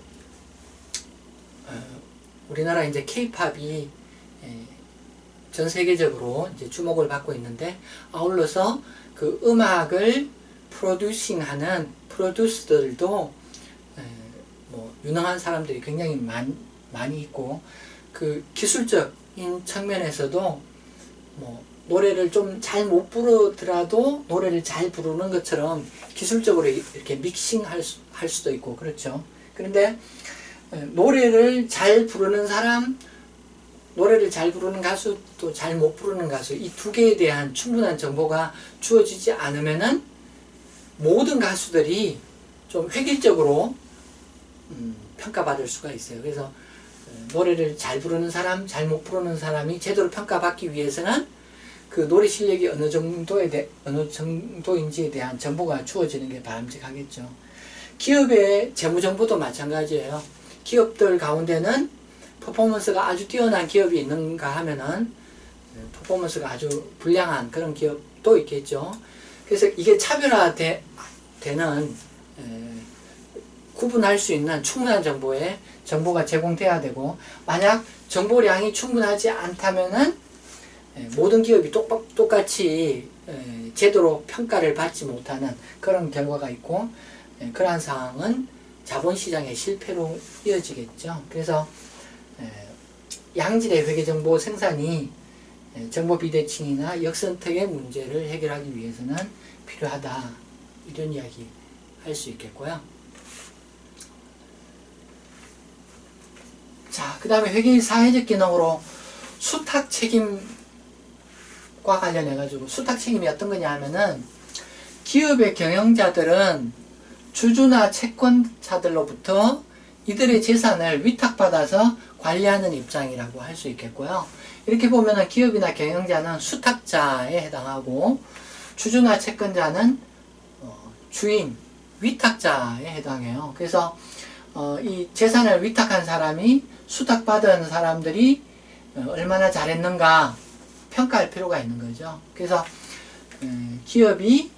우리나라 이제 K-팝이 전 세계적으로 이제 주목을 받고 있는데, 아울러서 그 음악을 프로듀싱하는 프로듀스들도 유능한 사람들이 굉장히 많이 있고, 그 기술적인 측면에서도 노래를 좀 잘 못 부르더라도 노래를 잘 부르는 것처럼 기술적으로 이렇게 믹싱할 수도 있고 그렇죠. 그런데 노래를 잘 부르는 사람, 노래를 잘 부르는 가수, 또 잘 못 부르는 가수, 이 두 개에 대한 충분한 정보가 주어지지 않으면은 모든 가수들이 좀 획일적으로 평가받을 수가 있어요. 그래서 노래를 잘 부르는 사람, 잘 못 부르는 사람이 제대로 평가받기 위해서는 그 노래 실력이 어느 정도인지에 대한 정보가 주어지는 게 바람직하겠죠. 기업의 재무 정보도 마찬가지예요. 기업들 가운데는 퍼포먼스가 아주 뛰어난 기업이 있는가 하면은 퍼포먼스가 아주 불량한 그런 기업도 있겠죠. 그래서 이게 차별화되는 구분할 수 있는 충분한 정보가 제공돼야 되고, 만약 정보량이 충분하지 않다면은 모든 기업이 똑같이 제대로 평가를 받지 못하는 그런 결과가 있고, 그러한 상황은 자본시장의 실패로 이어지겠죠. 그래서 양질의 회계정보 생산이 정보 비대칭이나 역선택의 문제를 해결하기 위해서는 필요하다, 이런 이야기 할 수 있겠고요. 자, 그 다음에 회계의 사회적 기능으로 수탁 책임과 관련해 가지고, 수탁 책임이 어떤 거냐 하면은, 기업의 경영자들은 주주나 채권자들로부터 이들의 재산을 위탁받아서 관리하는 입장이라고 할 수 있겠고요. 이렇게 보면은 기업이나 경영자는 수탁자에 해당하고, 주주나 채권자는 주인, 위탁자에 해당해요. 그래서 이 재산을 위탁한 사람이 수탁받은 사람들이 얼마나 잘했는가 평가할 필요가 있는 거죠. 그래서 기업이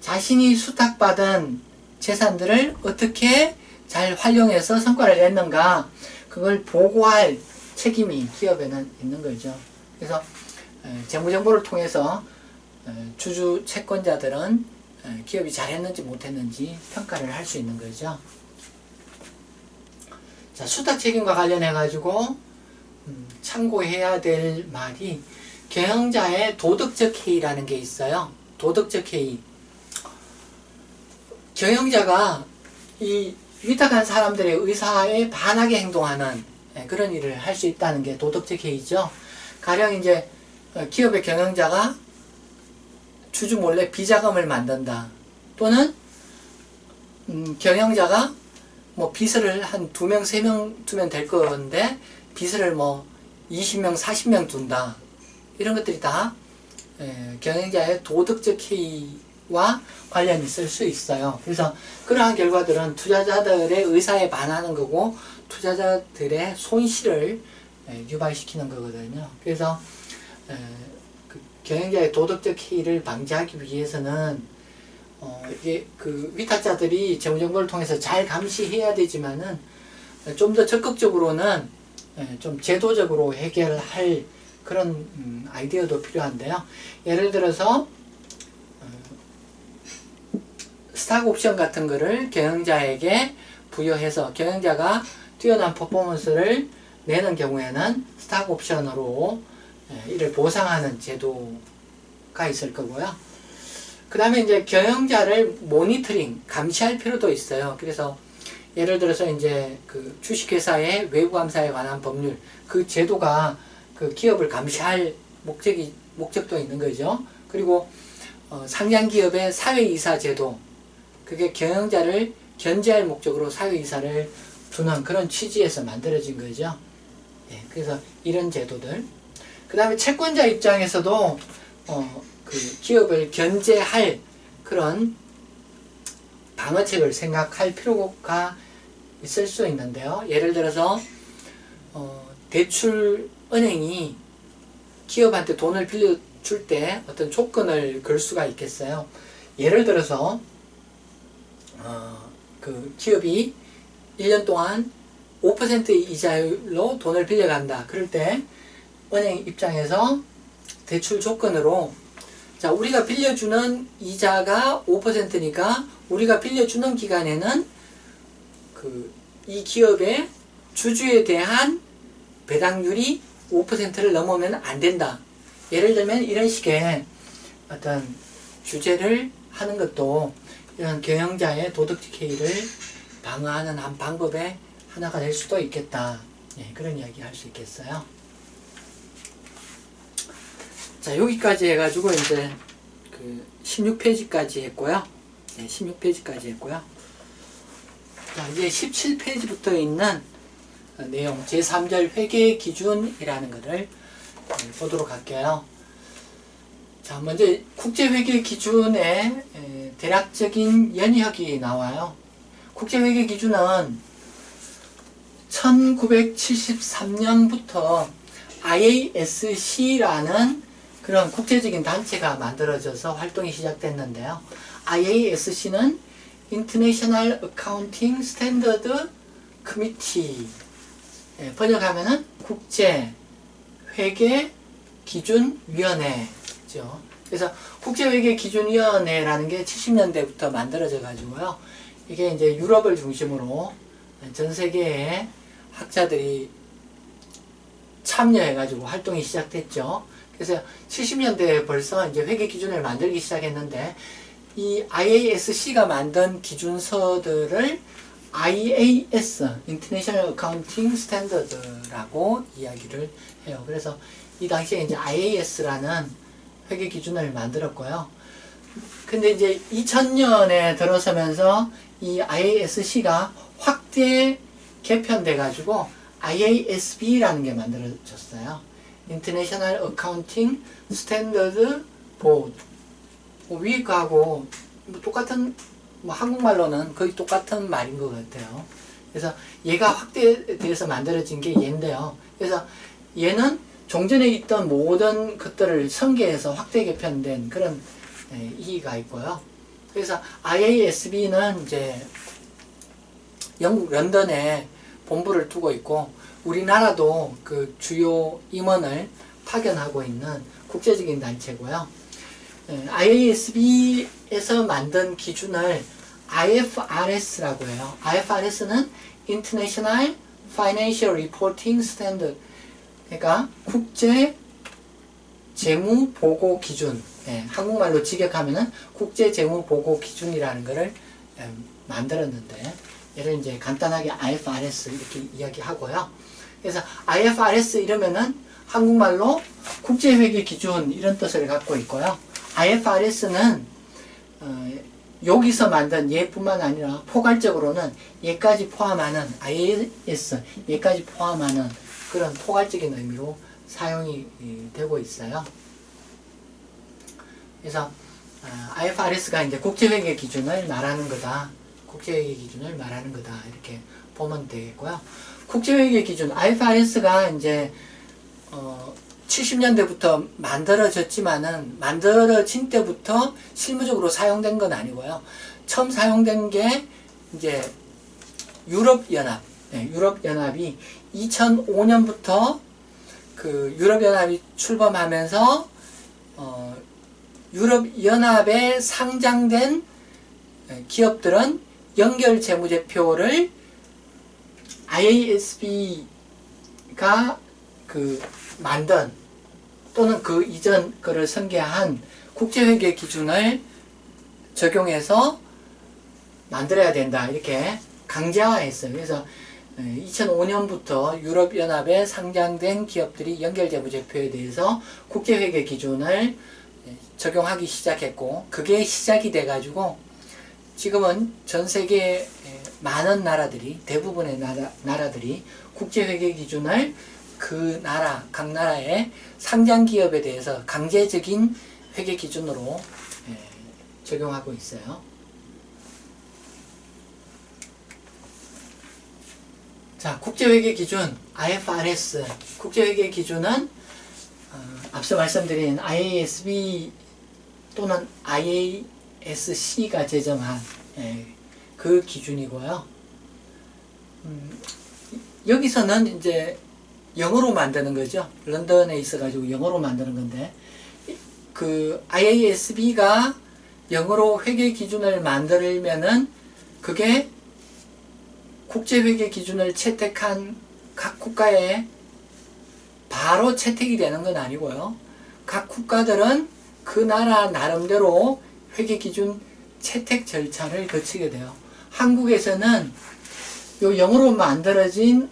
자신이 수탁받은 재산들을 어떻게 잘 활용해서 성과를 냈는가, 그걸 보고할 책임이 기업에는 있는 거죠. 그래서 재무정보를 통해서 주주 채권자들은 기업이 잘했는지 못했는지 평가를 할 수 있는 거죠. 자, 수탁 책임과 관련해 가지고 참고해야 될 말이, 경영자의 도덕적 해이라는 게 있어요. 도덕적 해이. 경영자가 이 위탁한 사람들의 의사에 반하게 행동하는 그런 일을 할 수 있다는 게 도덕적 해이죠. 가령 이제 기업의 경영자가 주주 몰래 비자금을 만든다. 또는 경영자가 뭐 비서를 한 2명, 3명 두면 될 건데 비서를 뭐 20명, 40명 둔다. 이런 것들이 다 경영자의 도덕적 해이와 관련이 있을 수 있어요. 그래서 그러한 결과들은 투자자들의 의사에 반하는 거고, 투자자들의 손실을 유발시키는 거거든요. 그래서 그 경영자의 도덕적 해이를 방지하기 위해서는 이게 그 위탁자들이 재무정보를 통해서 잘 감시해야 되지만은, 좀 더 적극적으로는 좀 제도적으로 해결할 그런 아이디어도 필요한데요. 예를 들어서 스탁 옵션 같은 거를 경영자에게 부여해서 경영자가 뛰어난 퍼포먼스를 내는 경우에는 스탁 옵션으로 이를 보상하는 제도가 있을 거고요. 그 다음에 이제 경영자를 모니터링, 감시할 필요도 있어요. 그래서 예를 들어서 이제 그 주식회사의 외부감사에 관한 법률, 그 제도가 그 기업을 감시할 목적도 있는 거죠. 그리고 상장기업의 사회이사 제도, 그게 경영자를 견제할 목적으로 사회이사를 두는 그런 취지에서 만들어진 거죠. 네, 그래서 이런 제도들. 그 다음에 채권자 입장에서도 그 기업을 견제할 그런 방어책을 생각할 필요가 있을 수 있는데요. 예를 들어서 대출은행이 기업한테 돈을 빌려줄 때 어떤 조건을 걸 수가 있겠어요. 예를 들어서 그 기업이 1년 동안 5%의 이자율로 돈을 빌려간다. 그럴 때 은행 입장에서 대출 조건으로, 자, 우리가 빌려주는 이자가 5%니까 우리가 빌려주는 기간에는 이 기업의 주주에 대한 배당률이 5%를 넘으면 안 된다. 예를 들면 이런 식의 어떤 규제를 하는 것도 이런 경영자의 도덕적 해이를 방어하는 한 방법의 하나가 될 수도 있겠다. 예, 그런 이야기 할 수 있겠어요. 자, 여기까지 해가지고 이제 그 16페이지까지 했고요. 네, 16페이지까지 했고요. 자, 이제 17페이지부터 있는 내용 제3절 회계 기준이라는 것을 보도록 할게요. 자, 먼저 국제회계 기준의 대략적인 연역이 나와요. 국제회계 기준은 1973년부터 IASC라는 그런 국제적인 단체가 만들어져서 활동이 시작됐는데요. IASC는 International Accounting Standard Committee, 번역하면은 국제 회계 기준위원회죠. 그래서 국제회계 기준위원회라는 게 70년대부터 만들어져 가지고요. 이게 이제 유럽을 중심으로 전 세계의 학자들이 참여해 가지고 활동이 시작됐죠. 그래서 70년대에 벌써 이제 회계 기준을 만들기 시작했는데, 이 IASC가 만든 기준서들을 IAS, International Accounting Standard라고 이야기를 해요. 그래서 이 당시에 이제 IAS라는 회계 기준을 만들었고요. 근데 이제 2000년에 들어서면서 이 IASC가 확대 개편돼 가지고 IASB라는 게 만들어졌어요. International Accounting Standard Board. 위에 거하고 똑같은, 한국말로는 거의 똑같은 말인 것 같아요. 그래서 얘가 확대돼서 만들어진 게 얘인데요. 그래서 얘는 종전에 있던 모든 것들을 성계해서 확대 개편된 그런意義가 있고요. 그래서 IASB는 이제 영국 런던에 본부를 두고 있고, 우리나라도 그 주요 임원을 파견하고 있는 국제적인 단체고요. IASB에서 만든 기준을 IFRS라고 해요. IFRS는 International Financial Reporting Standard, 그러니까 국제 재무 보고 기준, 한국말로 직역하면은 국제 재무 보고 기준이라는 것을 만들었는데, 얘를 이제 간단하게 IFRS 이렇게 이야기하고요. 그래서 IFRS 이러면은 한국말로 국제회계 기준 이런 뜻을 갖고 있고요. IFRS는 여기서 만든 얘뿐만 아니라 포괄적으로는 얘까지 포함하는 IAS, 얘까지 포함하는 그런 포괄적인 의미로 사용이 되고 있어요. 그래서 IFRS가 이제 국제회계 기준을 말하는 거다. 국제회계 기준을 말하는 거다. 이렇게 보면 되겠고요. 국제회계 기준, IFRS가 이제 70년대부터 만들어졌지만은, 만들어진 때부터 실무적으로 사용된 건 아니고요. 처음 사용된 게 이제 유럽연합, 유럽연합이 2005년부터 그 유럽연합이 출범하면서 유럽연합에 상장된 기업들은 연결재무제표를 IASB가 그 만든, 또는 그 이전 거를 설계한 국제회계 기준을 적용해서 만들어야 된다, 이렇게 강제화했어요. 그래서 2005년부터 유럽연합에 상장된 기업들이 연결재무제표에 대해서 국제회계 기준을 적용하기 시작했고, 그게 시작이 돼가지고 지금은 전 세계 많은 나라들이, 대부분의 나라들이 국제회계 기준을 그 나라, 각 나라의 상장 기업에 대해서 강제적인 회계 기준으로 적용하고 있어요. 자, 국제회계 기준 IFRS. 국제회계 기준은 앞서 말씀드린 IASB 또는 IASC가 제정한 그 기준이고요. 여기서는 이제 영어로 만드는 거죠. 런던에 있어가지고 영어로 만드는 건데, 그 IASB가 영어로 회계 기준을 만들면은 그게 국제회계 기준을 채택한 각 국가에 바로 채택이 되는 건 아니고요. 각 국가들은 그 나라 나름대로 회계 기준 채택 절차를 거치게 돼요. 한국에서는 요 영어로 만들어진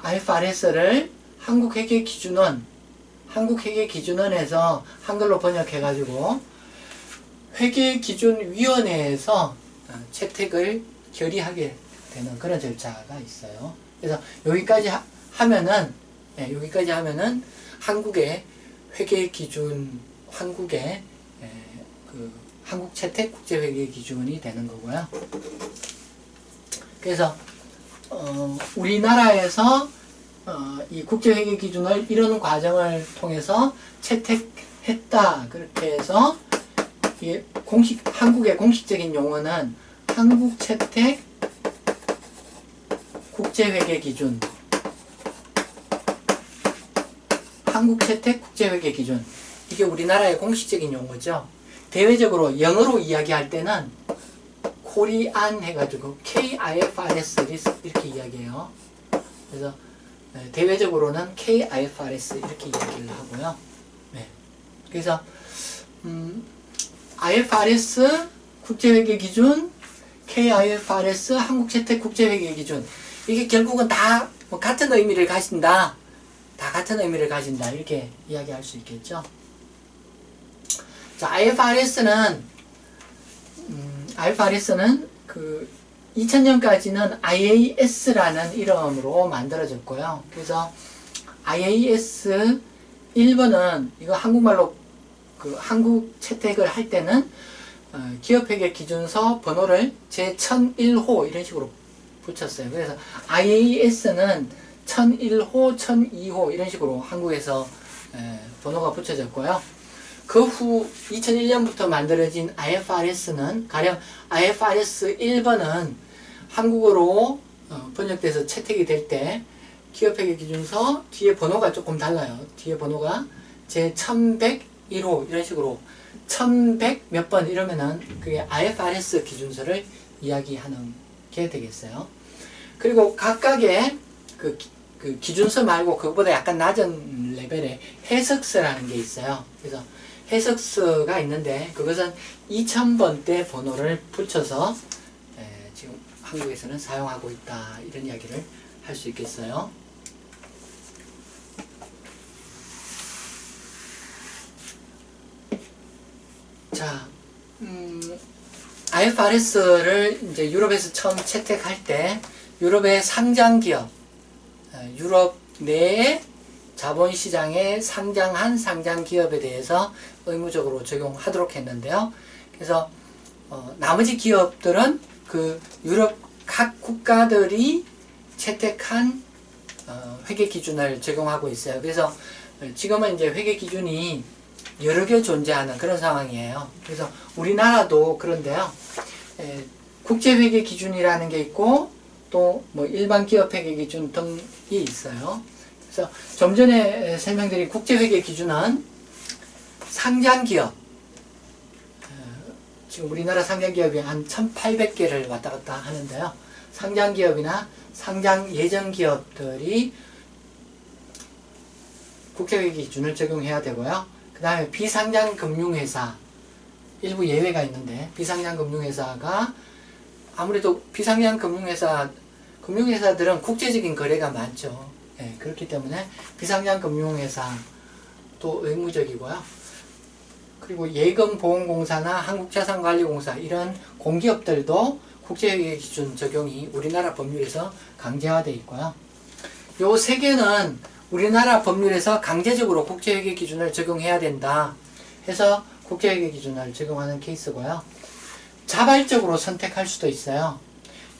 IFRS를 한국회계기준원에서 한글로 번역해가지고 회계기준위원회에서 채택을 결의하게 되는 그런 절차가 있어요. 그래서 여기까지 하면은 여기까지 하면은 한국의 회계 기준, 한국의 그 한국 채택 국제 회계 기준이 되는 거고요. 그래서 우리나라에서 이 국제 회계 기준을 이런 과정을 통해서 채택했다. 그렇게 해서 이 한국의 공식적인 용어는 한국 채택 국제회계 기준, 한국 채택 국제회계 기준, 이게 우리나라의 공식적인 용어죠. 대외적으로 영어로 이야기할 때는 코리안 해가지고 KIFRS 이렇게 이야기해요. 그래서 대외적으로는 KIFRS 이렇게 이야기를 하고요. 네. 그래서 IFRS 국제회계 기준, KIFRS 한국채택 국제회계 기준, 이게 결국은 다 뭐 같은 의미를 가진다. 다 같은 의미를 가진다. 이렇게 이야기할 수 있겠죠. 자, IFRS는 그 2000년까지는 IAS라는 이름으로 만들어졌고요. 그래서 IAS 1번은 이거 한국말로 그 한국 채택을 할 때는 기업회계 기준서 번호를 제1001호 이런 식으로 붙였어요. 그래서 IAS는 1001호, 1002호 이런 식으로 한국에서 번호가 붙여졌고요. 그 후 2001년부터 만들어진 IFRS는 가령 IFRS 1번은 한국어로 번역돼서 채택이 될 때 기업회계 기준서 뒤에 번호가 조금 달라요. 뒤에 번호가 제1101호 이런 식으로 1100 몇 번 이러면은 그게 IFRS 기준서를 이야기하는 게 되겠어요. 그리고 각각의 그 기준서 말고 그것보다 약간 낮은 레벨의 해석서라는 게 있어요. 그래서 해석서가 있는데 그것은 2000번대 번호를 붙여서 지금 한국에서는 사용하고 있다. 이런 이야기를 할 수 있겠어요. 자, IFRS를 이제 유럽에서 처음 채택할 때 유럽의 상장기업, 유럽 내에 자본시장에 상장한 상장기업에 대해서 의무적으로 적용하도록 했는데요. 그래서 나머지 기업들은 그 유럽 각 국가들이 채택한 회계 기준을 적용하고 있어요. 그래서 지금은 이제 회계 기준이 여러 개 존재하는 그런 상황이에요. 그래서 우리나라도 그런데요. 국제회계 기준이라는 게 있고 또 뭐 일반 기업 회계 기준 등이 있어요. 그래서 좀 전에 설명드린 국제회계 기준은 상장기업, 지금 우리나라 상장기업이 한 1800개를 왔다 갔다 하는데요. 상장기업이나 상장 예정 기업들이 국제회계 기준을 적용해야 되고요. 그 다음에 비상장 금융회사, 일부 예외가 있는데 비상장 금융회사가 아무래도 비상장 금융회사들은 국제적인 거래가 많죠. 그렇기 때문에 비상장 금융회사도 의무적이고요. 그리고 예금보험공사나 한국자산관리공사 이런 공기업들도 국제회계 기준 적용이 우리나라 법률에서 강제화되어 있고요. 요 세 개는 우리나라 법률에서 강제적으로 국제회계 기준을 적용해야 된다 해서 국제회계 기준을 적용하는 케이스고요. 자발적으로 선택할 수도 있어요.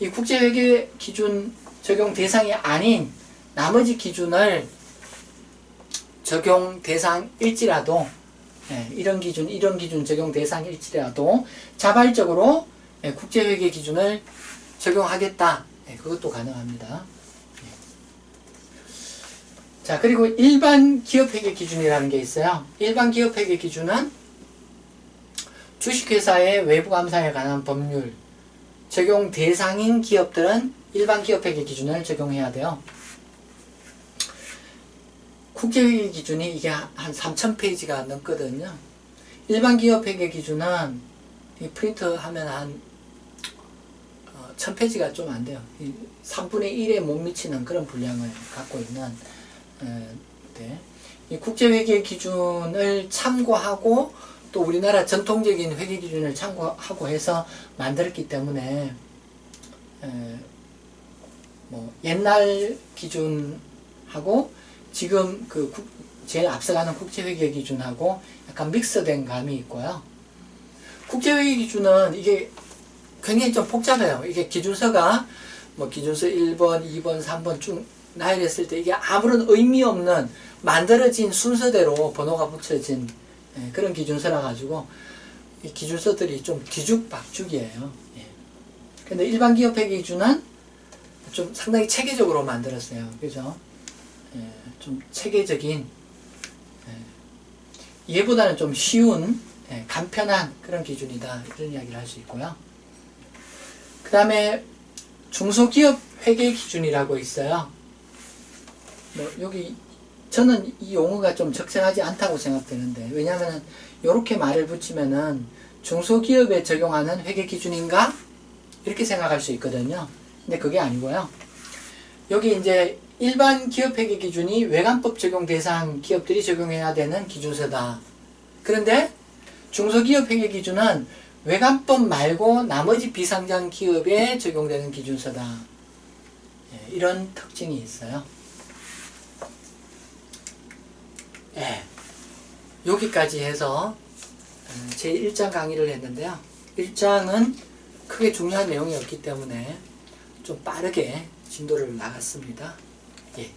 이 국제회계 기준 적용 대상이 아닌 나머지 기준을 적용 대상일지라도 이런 기준 적용 대상일지라도 자발적으로 국제회계 기준을 적용하겠다. 그것도 가능합니다. 자, 그리고 일반 기업회계 기준이라는 게 있어요. 일반 기업회계 기준은 주식회사의 외부감사에 관한 법률 적용 대상인 기업들은 일반 기업회계 기준을 적용해야 돼요. 국제회계 기준이 이게 한 3000페이지가 넘거든요. 일반 기업회계 기준은 이 프린트하면 한 1000페이지가 좀 안 돼요. 3분의 1에 못 미치는 그런 분량을 갖고 있는 이 국제회계 기준을 참고하고 또 우리나라 전통적인 회계 기준을 참고하고 해서 만들었기 때문에 뭐 옛날 기준하고 지금 그 제일 앞서가는 국제회계 기준하고 약간 믹스된 감이 있고요. 국제회계 기준은 이게 굉장히 좀 복잡해요. 이게 기준서가 뭐 기준서 1번, 2번, 3번 쭉 나열했을 때 이게 아무런 의미 없는 만들어진 순서대로 번호가 붙여진 그런 기준서라 가지고 이 기준서들이 좀 뒤죽박죽이에요. 근데 일반 기업회계 기준은 좀 상당히 체계적으로 만들었어요. 그죠? 좀 체계적인, 얘보다는 좀 쉬운, 간편한 그런 기준이다. 이런 이야기를 할 수 있고요. 그 다음에 중소기업 회계 기준이라고 있어요. 뭐 여기 저는 이 용어가 좀 적절하지 않다고 생각되는데, 왜냐하면 이렇게 말을 붙이면은 중소기업에 적용하는 회계 기준인가? 이렇게 생각할 수 있거든요. 근데 그게 아니고요. 여기 이제 일반 기업 회계 기준이 외관법 적용 대상 기업들이 적용해야 되는 기준서다. 그런데 중소기업 회계 기준은 외관법 말고 나머지 비상장 기업에 적용되는 기준서다. 이런 특징이 있어요. 여기까지 해서 제 1장 강의를 했는데요. 1장은 크게 중요한 내용이 없기 때문에 좀 빠르게 진도를 나갔습니다. 예.